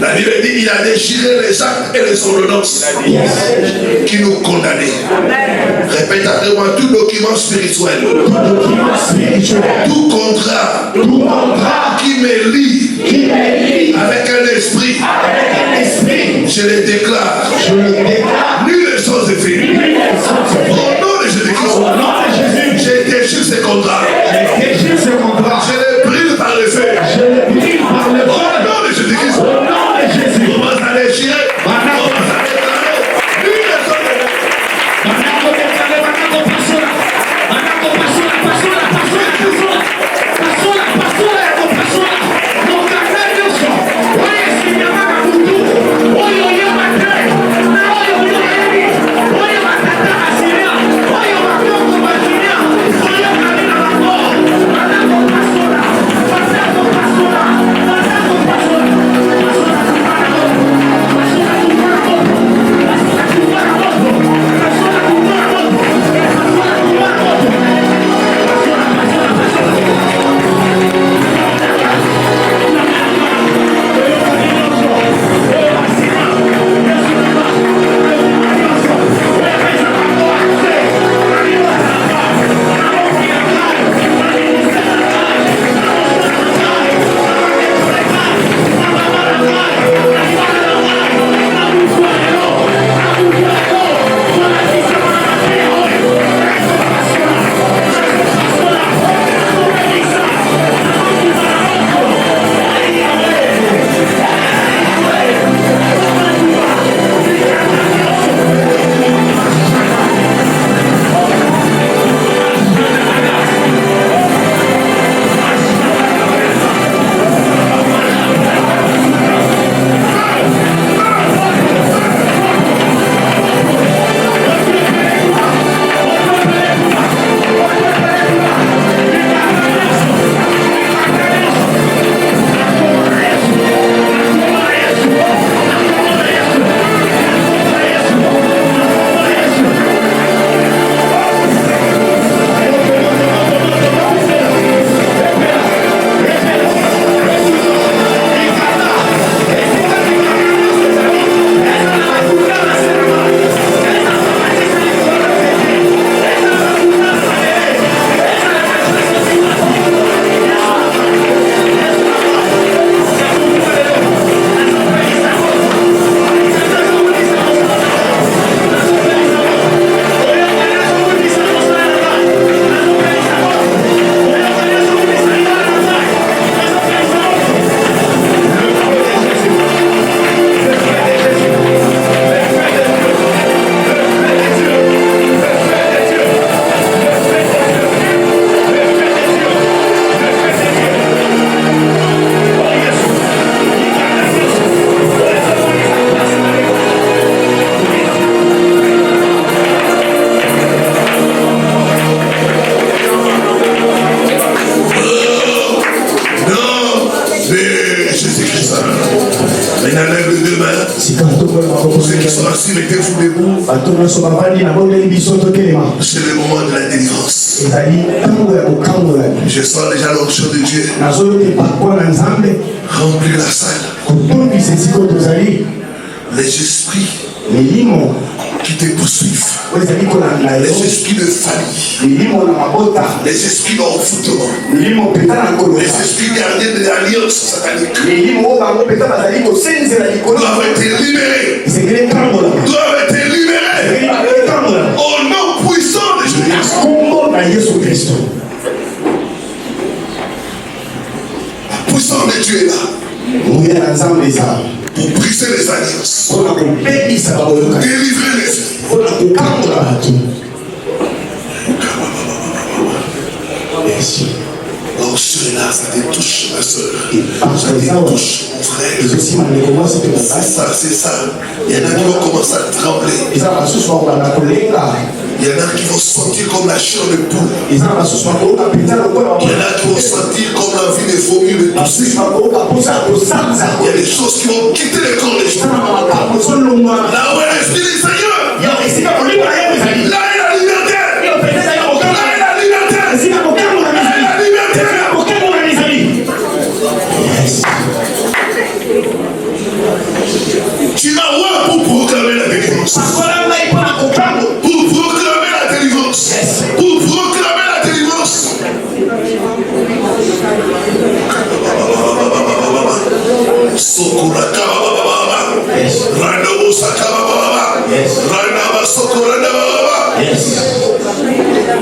La Bible dit qu'il a déchiré les actes et les ordonnances qui nous condamnaient. Répète après moi, tout document spirituel, tout contrat qui me lie avec un esprit, je le déclare. Nul ne sont effets. Au nom de Jésus-Christ, j'ai déchiré ces contrats. Je les brûle par le feu. Au nom de Jésus-Christ. On va s'en déchirer. On va s'en déclarer. Nul ne sont effets. Passola. Jésus-Christ. Maintenant, lève les deux mains. Pour ceux qui sont assis, mettez-vous debout. C'est le moment de la délivrance. Je sens déjà l'onction de Dieu remplir la salle. Les esprits qui te poursuivent, les esprits de famille, les esprits d'envoûtement, les esprits gardiens de l'alliance satanique doivent être libérés. Doivent être libérés au nom puissant de Jésus-Christ. La puissance de Dieu est là pour briser les alliances, délivrer les vies. L'onction est là, ça te touche, ma soeur. Ça te touche, mon frère. C'est ça. Il y en a qui vont commencer à trembler. Il y en a qui vont sentir comme la chair de poule. Il y en a qui vont sentir comme la vie des fourmis de tousser. Il y a des choses qui vont quitter le corps des gens. Là où est l'esprit du Seigneur, là est la liberté. Là est la liberté. Tu vas voir pour proclamer la délivrance. Pour proclamer la délivrance. Pour proclamer la délivrance.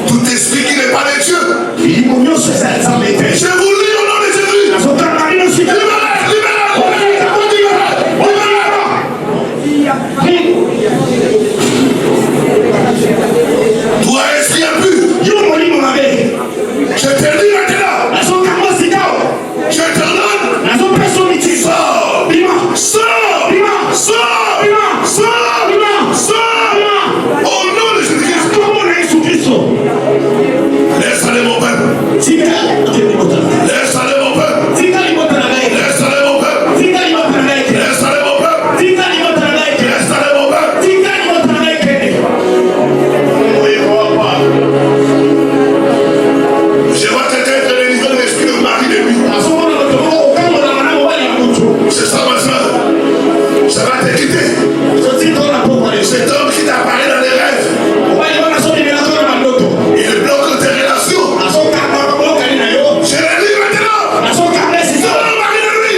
Tout esprit qui n'est pas de Dieu, je vous lis au nom de Jésus. Toi, esprit impur, je te lis maintenant. Je t'ordonne. Sors. Au nom de Jésus-Christ. Laisse aller mon peuple. Laisse aller mon peuple. Laisse aller mon peuple. Laisse aller mon peuple. Laisse aller mon peuple. Je vois quelqu'un être délivré de l'esprit de mari de lui. C'est ça, ma soeur. Ça va te quitter. Cet homme qui t'a parlé dans les rêves, il bloque tes relations. Je l'ai dit maintenant. Sors, mari de lui.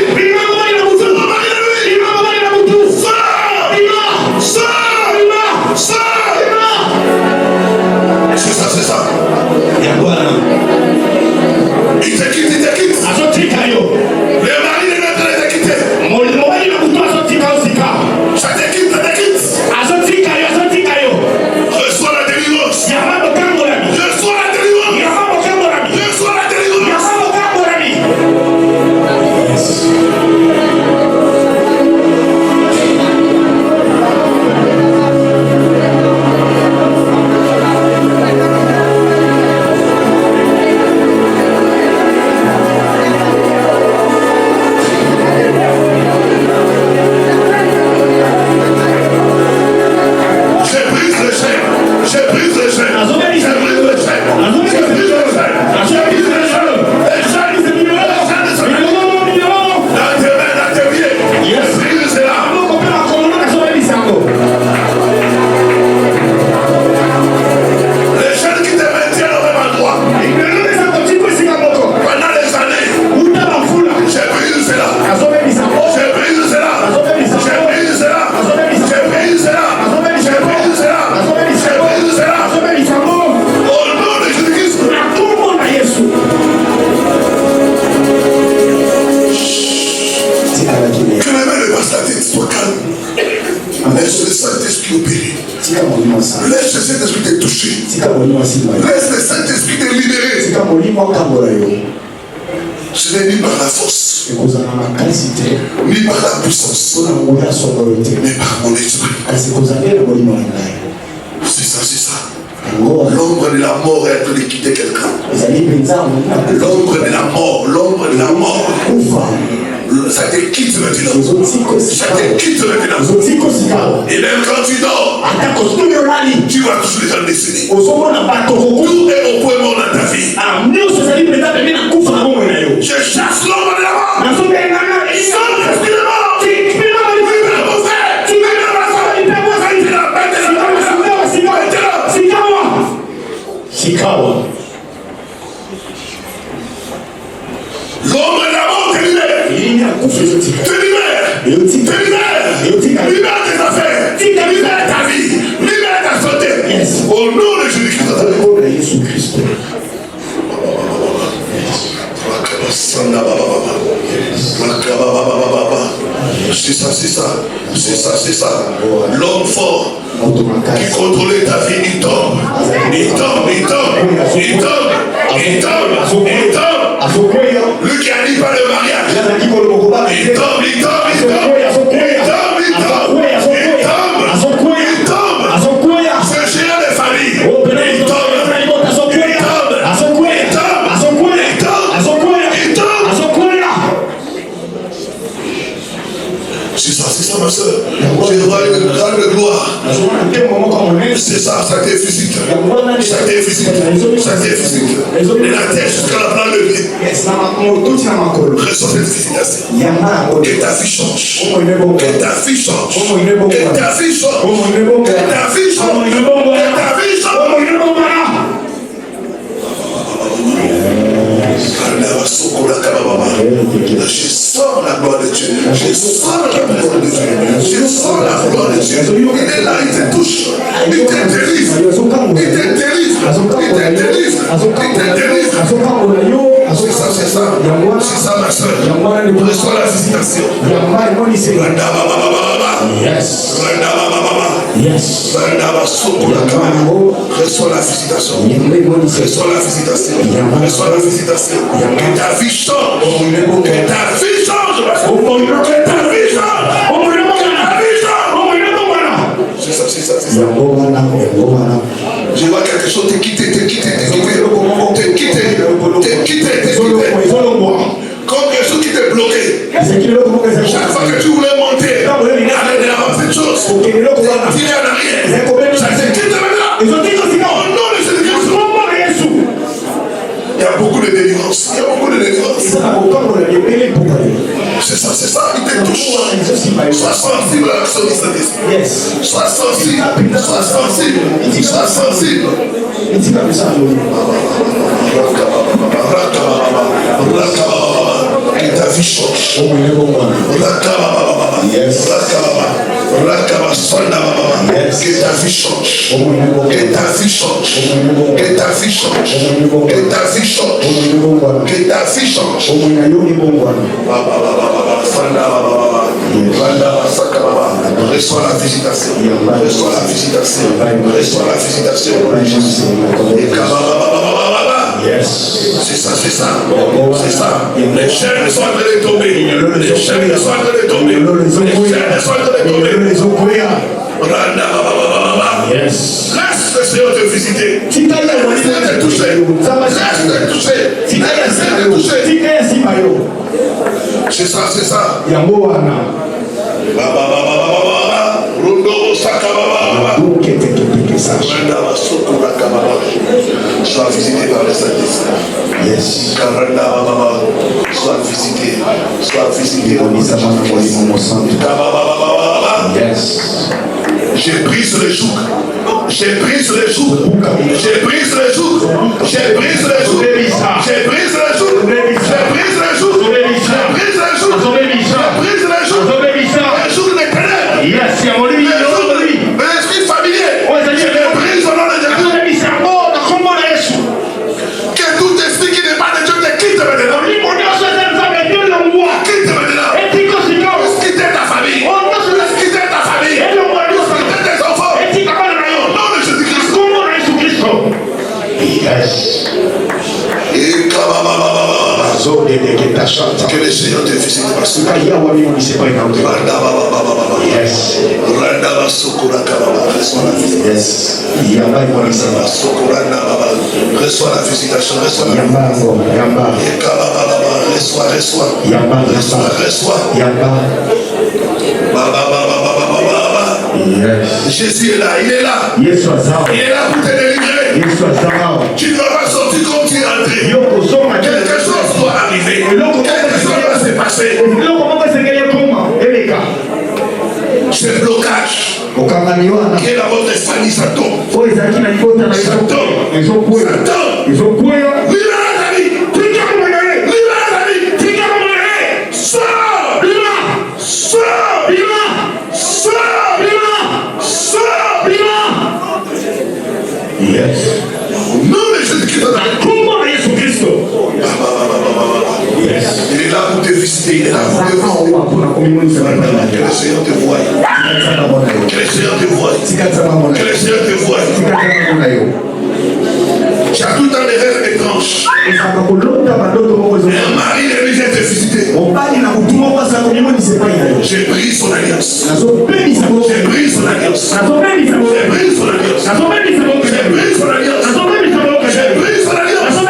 Sors. C'est ça. Il te quitte. Le mari de notre te quitte. Ça te quitte. Reçois la délivrance. Reçois la délivrance. Laisse le Saint-Esprit te toucher. Laisse le Saint-Esprit te libérer. Ce n'est ni par la force, ni par la puissance, mais par mon esprit. Ce C'est ça, c'est ça. L'ombre de la mort est en train de quitter quelqu'un. L'ombre de la mort, l'ombre de la mort. Ça te quitte maintenant. Ça te quitte maintenant. Et même quand tu dors, tu vas toujours être décédé. Tout est au point mort dans ta vie. Je chasse l'ombre de la mort. Il sort l'esprit de mort. L'ombre de la mort te libère. Te libère. Libère tes affaires. Libère ta vie. Libère ta santé. Au nom de Jésus-Christ. C'est ça, c'est ça. C'est ça, c'est ça. L'homme fort qui contrôlait ta vie, il tombe. Il tombe, il tombe. Il tombe. Il tombe. Il tombe. Lui qui a dit par le mariage. Il tombe, il tombe, il tombe. Il tombe, il tombe. Il tombe. C'est géant des familles. Il tombe. C'est ça ma soeur. J'ai droit à une grande gloire. C'est ça, ça t'est physique. Ça t'est physique. Ça t'est physique. Et la tête jusqu'à la plante de pied. Reçois cette visitation. Que ta vie change. Que ta vie change. Que ta vie change. Que ta vie change. Que ta vie change. Je sens la gloire de Dieu. Je sens la gloire de Dieu. Je sens la gloire de Dieu. Il est là, il te touche. Il te délivre. Il te délivre. Il te délivre. Il te délivre. C'est ça, c'est ça. C'est ça, ma soeur. Reçois la visitation. Yes. Yes. Reçois la visitation. Reçois la visitation. Reçois la visitation. Que ta vie change. Que ta vie change. Que ta vie change. C'est ça, c'est ça, c'est ça. Je vois quelque chose te quitter. Comme quelque chose qui t'est bloqué. Chaque fois que tu voulais monter, aller devant cette chose, tirer en arrière, ça te quitte maintenant. Au nom de Jésus-Christ. Il y a beaucoup de délivrance. C'est ça, c'est ça. Il te touche. Sois sensible à l'action du Saint-Esprit. Sois sensible. Sois sensible. Sois sensible. Que ta vie change. Yes. Que ta vie change. Que ta vie change. Que ta vie change. Que ta vie change. Que ta vie change. Reçois la visitation. Reçois la visitation. Reçois la visitation. Yes. C'est ça, c'est ça. C'est ça. Les chaînes sont en train de tomber. Les chaînes sont en train de tomber. Les chaînes sont en train de tomber. Yes. Laisse le Seigneur te visiter. Laisse te toucher. Laisse te toucher. Laisse te toucher. C'est ça, c'est ça. Sois visité par le Saint-Esprit. Yes. Sois visité. Sois visité. Yes. J'ai brisé les jougs. J'ai brisé les jougs. J'ai brisé les jougs. J'ai brisé les jougs. J'ai brisé les jougs. J'ai brisé les jougs. J'ai brisé les jougs. J'ai brisé les jougs. Les jougs des ténèbres. Yes. L'esprit familier. Je les brise au nom de Jésus. Que tout esprit qui n'est pas de Dieu te quitte maintenant. Quitte maintenant. Quitte ta famille. Quitte ta famille. Quitte tes enfants. Au nom de Jésus-Christ. Yes. tashata. Que le Seigneur te visite. Tukaya wa mimi nisema inaote. Yes. Yes. Yamba kwa nisema. Reçois la visitation. Reçois la Yamba. Reçois. Yamba. Yamba. Yes. Jésus est là, il est là. Yesu azao. Il est là pour te délivrer. Yesu azao. Tu ne vas pas sortir comme tu es entré. Quelque chose doit arriver. Quelque chose va se passer. Ce blocage qui est dans votre famille, ça tombe. Ça tombe. Yes. Non, mais Jésus-Christ. Yes. Il est là pour te visiter. Il est là pour te visiter. Que le Seigneur te voie. Que le Seigneur te voie. Que le Seigneur te voie. Tu as tout le temps des rêves étranges. Un mari de lui vient te visiter. J'ai pris son alliance. J'ai pris son alliance. J'ai pris son alliance. J'ai pris son alliance. J'ai pris son alliance. J'ai pris son alliance.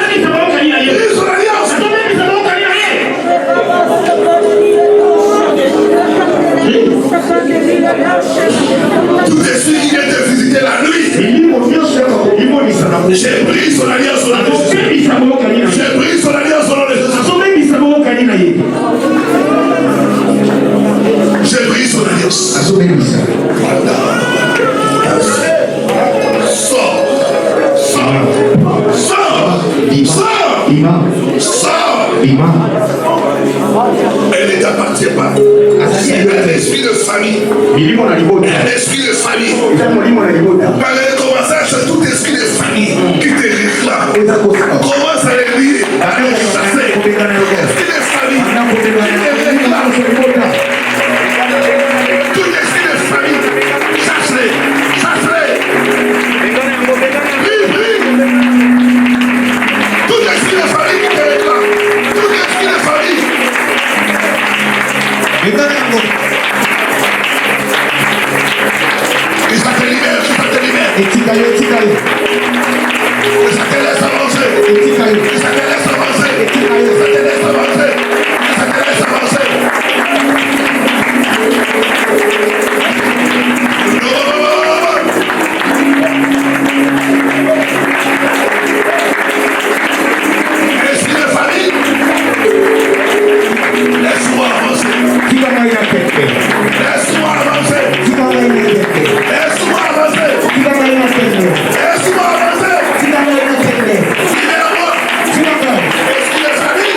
Tout esprit qui vient te visiter la nuit. J'ai pris son alliance au nom de Jésus. J'ai pris son alliance au nom de Jésus. J'ai pris son alliance. Sors. Elle ne t'appartient pas. C'est un esprit de famille. Un esprit de famille. Par le commençage, c'est tout esprit de famille qui te réclame. Commence à les lier, à les chasser. Esprit de famille qui te réclame. Tout esprit de famille, chasse-les. Tout esprit de famille qui te réclame. Tout esprit de famille. Et ça te libère. Et ça te laisse avancer. Esprit de famille, laisse-moi avancer. Libère-moi. Esprit de famille.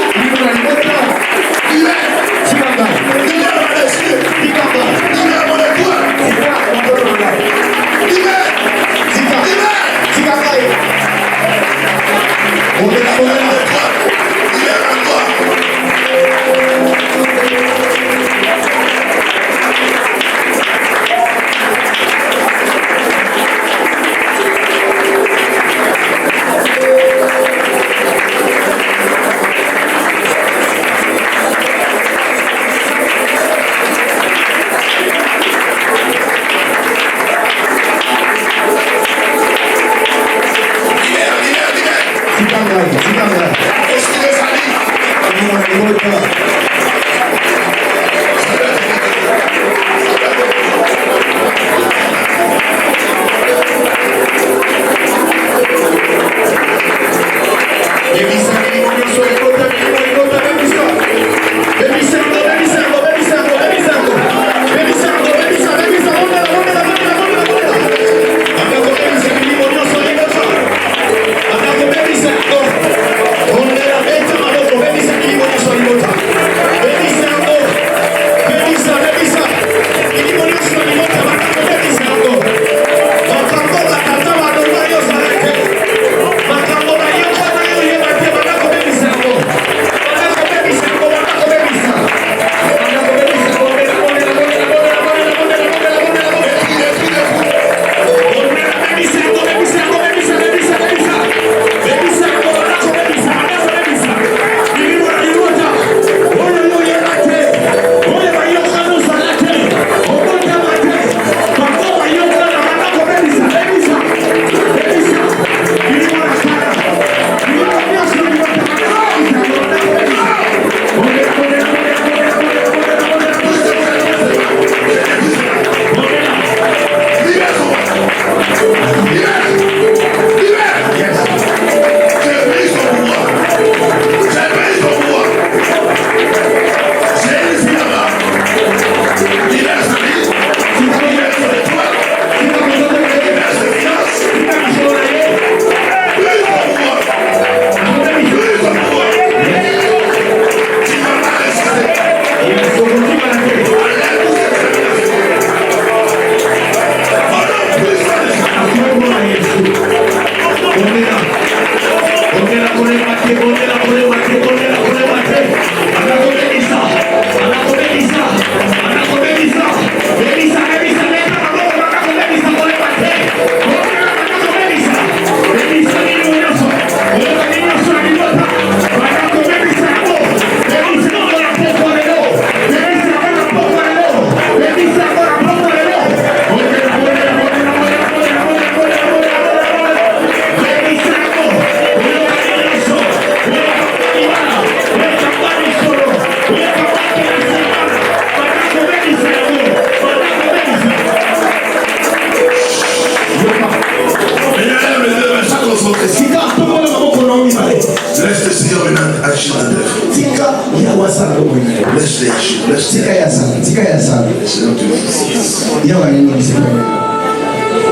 Laisse-les agir. Laisse-les tika agir. ya sala tika ya sala Laisse-les te faire. ya wanini msifanye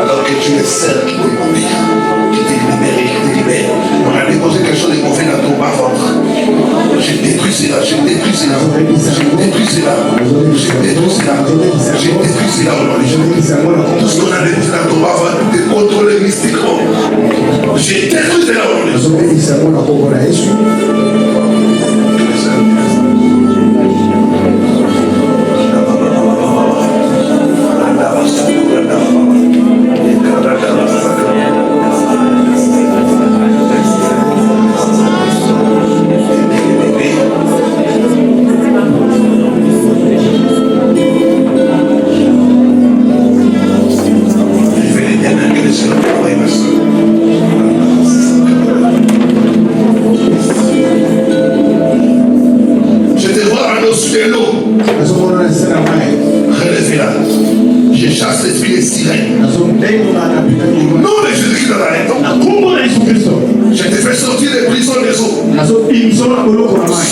Alors que tu es celle qui te libère, qui te libère. On a déposé quelque chose de mauvais dans ton bas-ventre. J'ai détruit cela, j'ai détruit cela, j'ai détruit cela, j'ai détruit cela, j'ai détruit cela au nom de Jésus. Tout ce qu'on a déposé dans ton bas-ventre, de contrôler mystiquement. J'ai détruit cela au nom de Jésus. Je te vois en dessous de l'eau. Relevez-la. Je chasse l'esprit des sirènes. Nom de Jésus-Christ de Nazareth. Je te fais sortir des prisons des eaux.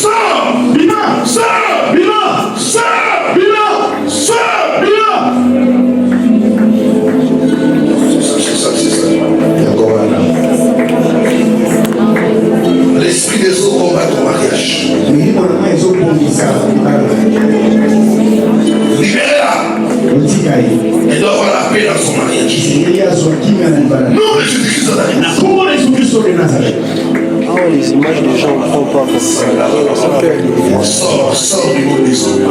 Sors! Bima! Sors! Bima! Sors! Bima! Sors! Bima! C'est ça. L'esprit des eaux combat ton mariage. Libérez-la. Elle doit avoir la paix dans son mariage. Nom de Jésus-Christ de Nazareth. Ah ouais, les images des gens ne font pas comme ça. Sors du monde des eaux.